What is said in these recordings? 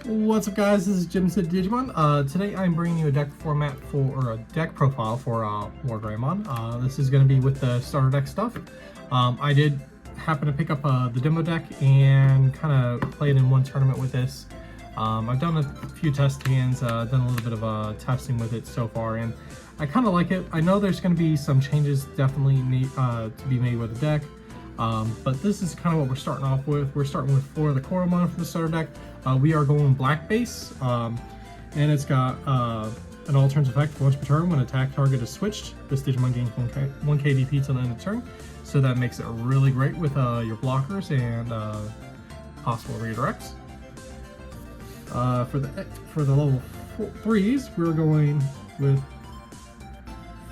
What's up, guys? This is Jim Sid Digimon. Today I'm bringing you a deck format or a deck profile for Wargreymon. This is going to be with the starter deck stuff. I did happen to pick up the demo deck and kind of played in one tournament with this. I've done a few test hands, done a little bit of testing with it so far, and I kind of like it. I know there's going to be some changes definitely to be made with the deck. But this is kind of what we're starting off with. We're starting with 4 of the Greymon from the starter deck. We are going black base, and it's got an all turns effect once per turn. When attack target is switched, this Digimon gains 1k DP till the end of the turn. So that makes it really great with your blockers and possible redirects. For the level 3s, we're going with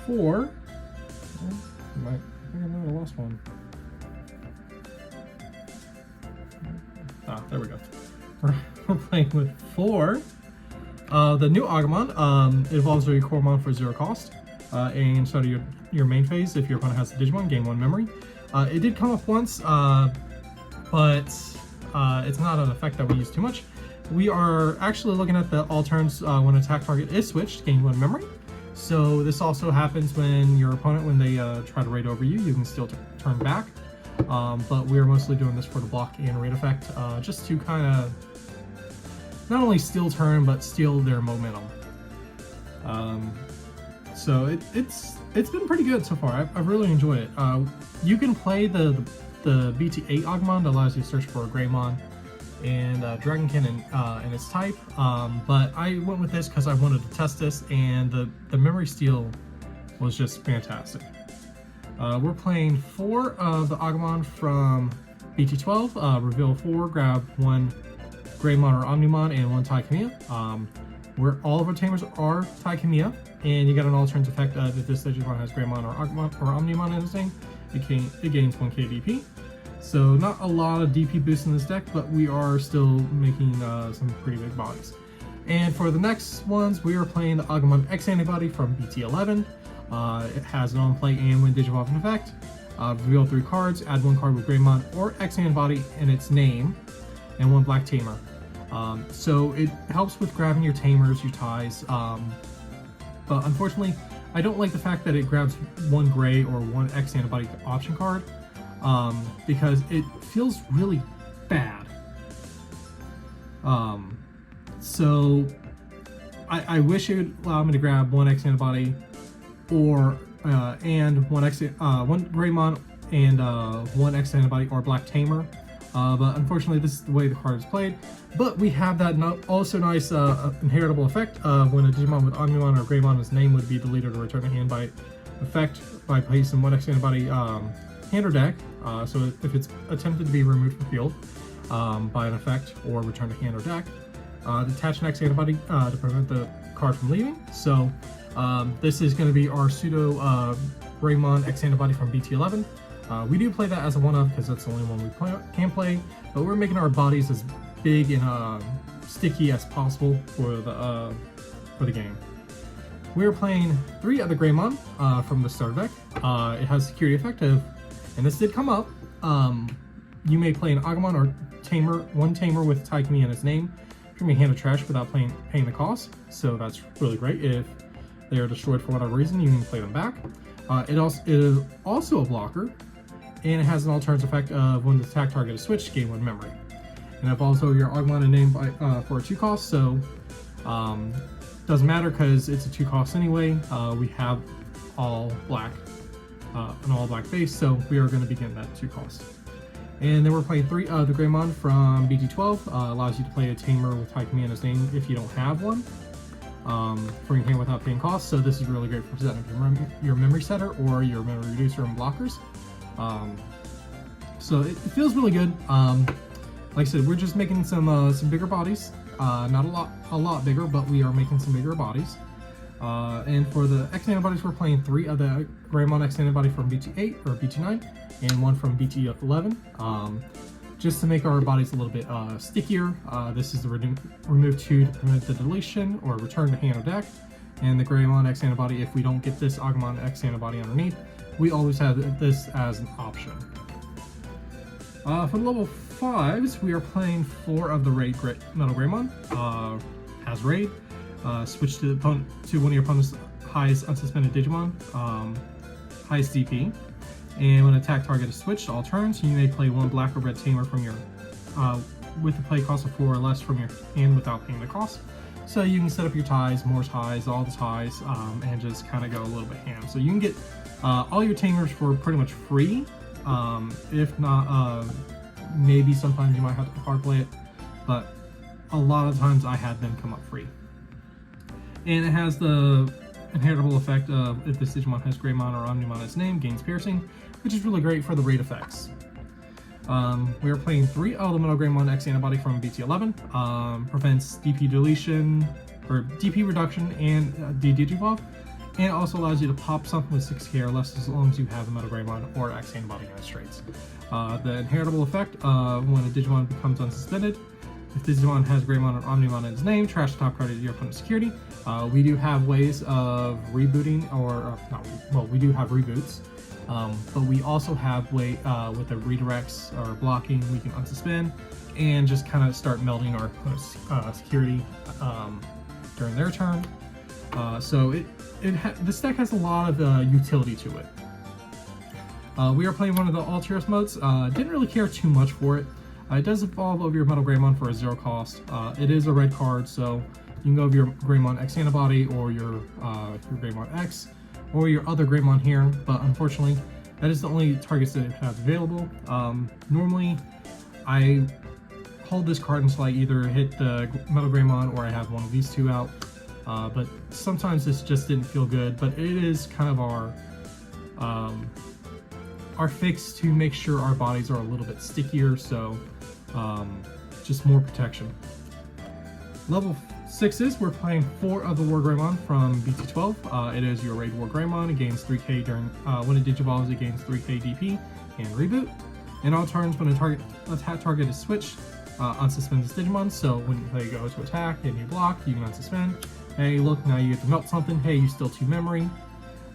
4. I think I might have lost one. There we go. We're playing with 4. The new Agumon it evolves your Coremon for 0 cost. And start of your main phase, if your opponent has a Digimon, gain 1 memory. It did come up once, but it's not an effect that we use too much. We are actually looking at the all turns when attack target is switched, gain 1 memory. So this also happens when your opponent, when they try to raid over you, you can still turn back. But we're mostly doing this for the block and raid effect, just to kind of not only steal turn, but steal their momentum. So it's been pretty good so far. I've really enjoyed it. You can play the BT8 Agumon that allows you to search for a Greymon and Dragonkin and its type, but I went with this because I wanted to test this, and the memory steal was just fantastic. We're playing 4 of the Agumon from BT12, reveal 4, grab 1 Greymon or Omnimon and 1 Taikamiya. Where all of our Tamers are Taikamiya, and you get an all turns effect if this Digimon has Greymon or Omnimon in its name, it gains 1k DP. So not a lot of DP boost in this deck, but we are still making some pretty big bodies. And for the next ones, we are playing the Agumon X Antibody from BT11. It has an on-play and when Digivolve in effect. Reveal 3 cards, add 1 card with Greymon or X Antibody in its name, and 1 black Tamer. So it helps with grabbing your Tamers, your ties, but unfortunately, I don't like the fact that it grabs 1 gray or 1 X Antibody option card, because it feels really bad. So I wish it would allow me to grab 1 X Antibody or and 1 Greymon and 1 X Antibody or black Tamer. But unfortunately, this is the way the card is played. But we have that also nice inheritable effect of when a Digimon with Omnimon or Greymon in its name would be deleted or returned to hand by effect by placing 1 X Antibody hand or deck. So if it's attempted to be removed from field by an effect or returned to hand or deck, detach an X Antibody to prevent the card from leaving. So this is going to be our pseudo Greymon X Antibody from BT11. We do play that as a one-of because that's the only one we can play, but we're making our bodies as big and sticky as possible for the game. We're playing 3 other Greymon from the starter deck. It has security effect of, and this did come up, you may play an Agumon or Tamer, 1 Tamer with Taikamiya in its name, from your hand of trash without paying the cost, so that's really great. If they are destroyed for whatever reason, you can play them back. It is also a blocker, and it has an all turns effect of when the attack target is switched, gain 1 memory. And if also your Agumon is named for a 2 cost, so doesn't matter because it's a 2 cost anyway. We have all black, an all black base, so we are going to begin that 2 cost. And then we're playing 3 of the Greymon from BT12. Allows you to play a Tamer with Taikamiya in his name if you don't have one, for your hand without paying costs. So this is really great for setting up your memory setter or your memory reducer and blockers. So it feels really good. Like I said, we're just making some bigger bodies. Not a lot bigger, but we are making some bigger bodies. And for the X Antibodies, we're playing 3 of the Greymon X Antibody from BT8 or BT9 and 1 from BT11. Just to make our bodies a little bit stickier. This is the remove 2 to prevent the deletion or return to hand or deck. And the Greymon X Antibody, if we don't get this Agumon X Antibody underneath, we always have this as an option. For level 5s, we are playing 4 of the Raid Metal Greymon. Has Raid. Switch to one of your opponent's highest unsuspended Digimon, highest DP. And when attack target is switched all turns, you may play 1 black or red Tamer from your with the play cost of 4 or less from your hand without paying the cost. So you can set up your ties, more ties, all the ties, and just kind of go a little bit ham. So you can get all your Tamers for pretty much free. If not, maybe sometimes you might have to hard play it, but a lot of times I had them come up free. And it has the inheritable effect of if this Digimon has Greymon or Omnimon in its name, gains piercing, which is really great for the raid effects. We are playing 3 Elemental Greymon X Antibody from BT11, prevents DP deletion, or DP reduction and Digivolve, and also allows you to pop something with 6k or less as long as you have a Metal Greymon or X Antibody in its traits. The inheritable effect when a Digimon becomes unsuspended, if this Digimon has Greymon or Omnimon in its name, trash the top card of your opponent's security. We do have ways of rebooting, we do have reboots. But we also have with the redirects or blocking, we can unsuspend and just kind of start melding our opponent's security during their turn. So this deck has a lot of utility to it. We are playing one of the Altius modes. Didn't really care too much for it. It does evolve over your Metal Greymon for a 0 cost. It is a red card, so you can go over your Greymon X Antibody or your Greymon X, or your other Greymon here, but unfortunately, that is the only targets that it has available. Normally, I hold this card until I either hit the Metal Greymon or I have one of these 2 out, but sometimes this just didn't feel good, but it is kind of our fix to make sure our bodies are a little bit stickier, so just more protection. Level 6s, we're playing 4 of the Wargreymon from BT12. It is your Raid Wargreymon. It gains 3k during when it digivolves. It gains 3k DP and reboot. And all turns, when a attack target is switched, unsuspend this Digimon. So when they go to attack and you block, you can unsuspend. Hey, look, now you get to melt something. Hey, you still 2 memory.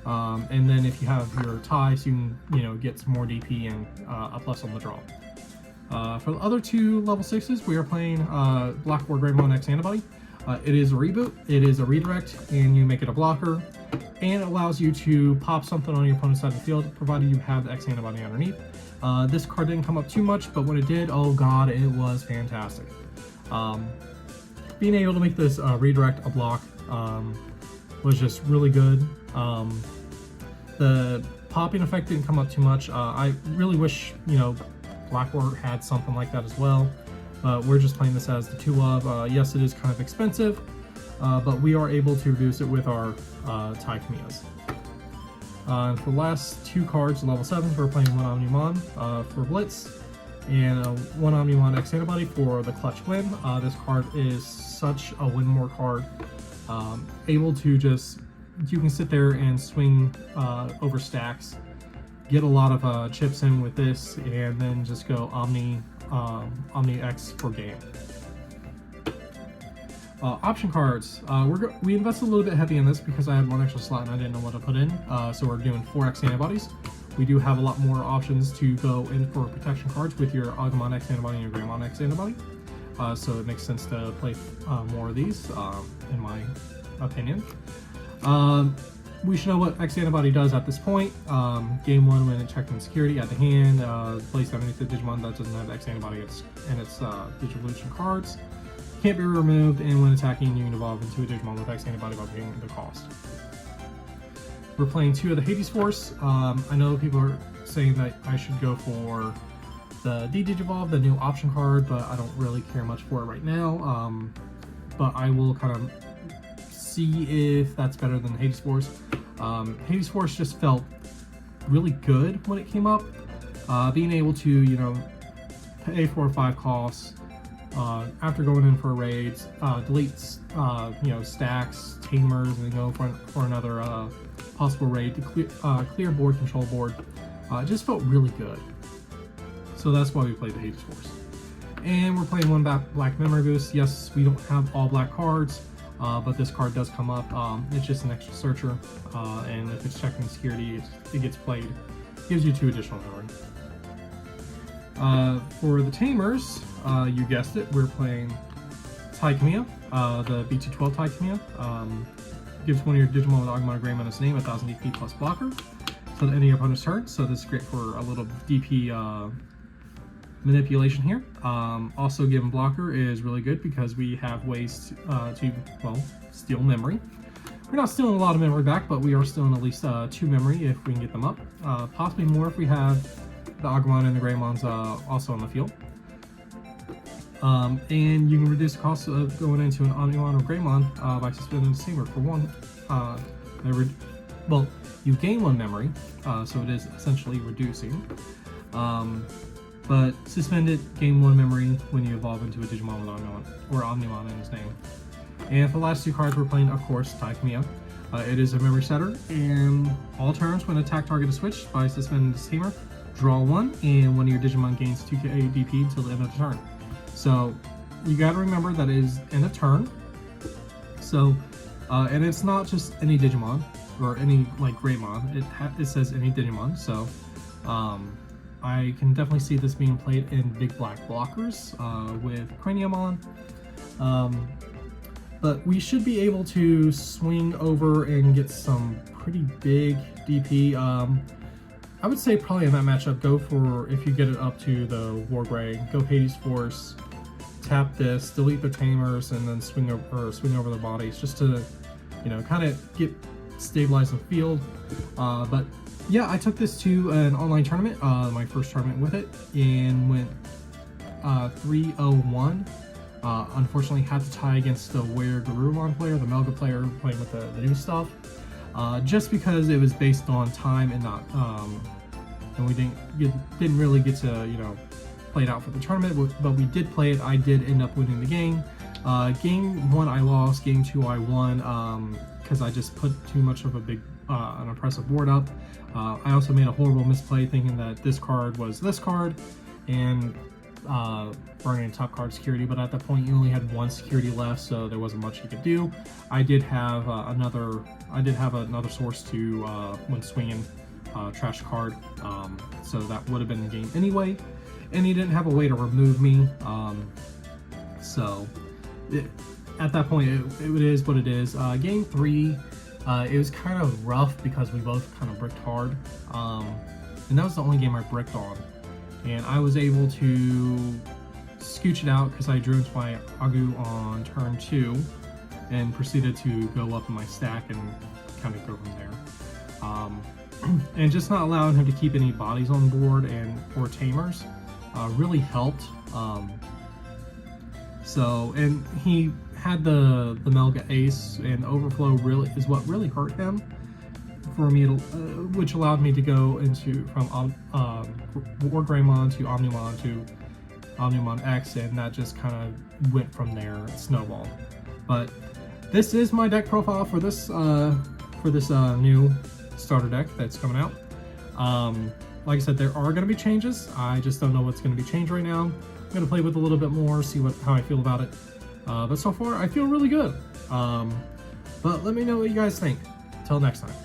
And then if you have your ties, you can get some more DP and a plus on the draw. For the other 2 level 6s, we are playing Black Wargreymon X Antibody. It is a reboot, it is a redirect, and you make it a blocker, and it allows you to pop something on your opponent's side of the field, provided you have the X Antibody underneath. This card didn't come up too much, but when it did, oh god, it was fantastic. Being able to make this redirect a block was just really good. The popping effect didn't come up too much. I really wish, Black War had something like that as well. We're just playing this as the 2 of. Yes, it is kind of expensive, but we are able to reduce it with our Tai Kamiyas. And for the last 2 cards, level 7s, we're playing 1 Omnimon for Blitz, and 1 Omnimon X Antibody for the clutch win. This card is such a win more card. Able to just, you can sit there and swing over stacks, get a lot of chips in with this, and then just go Omni X for game. Option cards. We invested a little bit heavy in this because I had 1 extra slot and I didn't know what to put in. So we're doing 4 X Antibodies. We do have a lot more options to go in for protection cards with your Agumon X Antibody and your Greymon X Antibody. So it makes sense to play more of these, in my opinion. We should know what X Antibody does at this point. Game 1, when it checked in security at the hand, placed underneath the Digimon that doesn't have X Antibody in its Digivolution cards. Can't be removed, and when attacking, you can evolve into a Digimon with X Antibody by paying the cost. We're playing 2 of the Hades Force. I know people are saying that I should go for the D-Digivolve, the new option card, but I don't really care much for it right now. But I will kind of see if that's better than Hades Force. Hades Force just felt really good when it came up. Being able to, pay 4 or 5 costs after going in for raids, delete, stacks, tamers, and then go for another possible raid to clear board, control board. It just felt really good. So that's why we played the Hades Force. And we're playing 1 black memory boost. Yes, we don't have all black cards, but this card does come up. It's just an extra searcher, and if it's checked in security, it gets played. Gives you 2 additional memory. For the Tamers, you guessed it, we're playing Taikamiya, the B212 Taikamiya. Gives one of your Digimon with Agumon or Greymon its name 1000 DP plus blocker, so that any opponent's turn. So this is great for a little DP manipulation here. Also, giving blocker is really good because we have ways to well, steal memory. We're not stealing a lot of memory back, but we are stealing at least 2 memory if we can get them up. Possibly more if we have the Agumon and the Greymons also on the field. And you can reduce the cost of going into an Omnimon or Greymon by suspending the Tamer for 1. Well, you gain 1 memory, so it is essentially reducing. But suspend it, gain 1 memory when you evolve into a Digimon with Omnimon, or Omnimon in his name. And for the last 2 cards we're playing, of course, Taikamiya. It is a memory setter, and all turns when attack target is switched by suspending the Tamer, draw 1, and one of your Digimon gains 2k DP until the end of the turn. So you gotta remember that it is end of turn. So, and it's not just any Digimon or any like Greymon. It says any Digimon. So, I can definitely see this being played in big black blockers with Craniumon. But we should be able to swing over and get some pretty big DP. I would say probably in that matchup, go for, if you get it up to the Wargreymon, go Hades Force, tap this, delete the Tamers, and then swing over the bodies just to, you know, kind of get stabilized in the field. But yeah, I took this to an online tournament, my first tournament with it, and went 3-0-1. Unfortunately, had to tie against the Wargreymon player, the Melga player playing with the new stuff. Just because it was based on time and not, and we didn't really get to, you know, play it out for the tournament, but we did play it. I did end up winning the game. Game 1 I lost, game 2 I won, because I just put too much of a big, an impressive board up. I also made a horrible misplay thinking that this card was this card, and burning top card security, but at that point you only had 1 security left, so there wasn't much you could do. I did have another source to when swinging trash card, so that would have been the game anyway, and he didn't have a way to remove me, so at that point it is what it is. Game 3, it was kind of rough because we both kind of bricked hard, and that was the only game I bricked on, and I was able to scooch it out because I drew into my Agu on turn 2 and proceeded to go up in my stack and kind of go from there. And just not allowing him to keep any bodies on board or Tamers really helped. And he had the Melga Ace, and Overflow really is what really hurt him for me, which allowed me to go into from Wargreymon to Omnimon X, and that just kind of went from there, snowballed. But this is my deck profile for this new starter deck that's coming out. Like I said, there are going to be changes. I just don't know what's going to be changed right now. I'm going to play with it a little bit more, see how I feel about it. But so far, I feel really good. But let me know what you guys think. Till next time.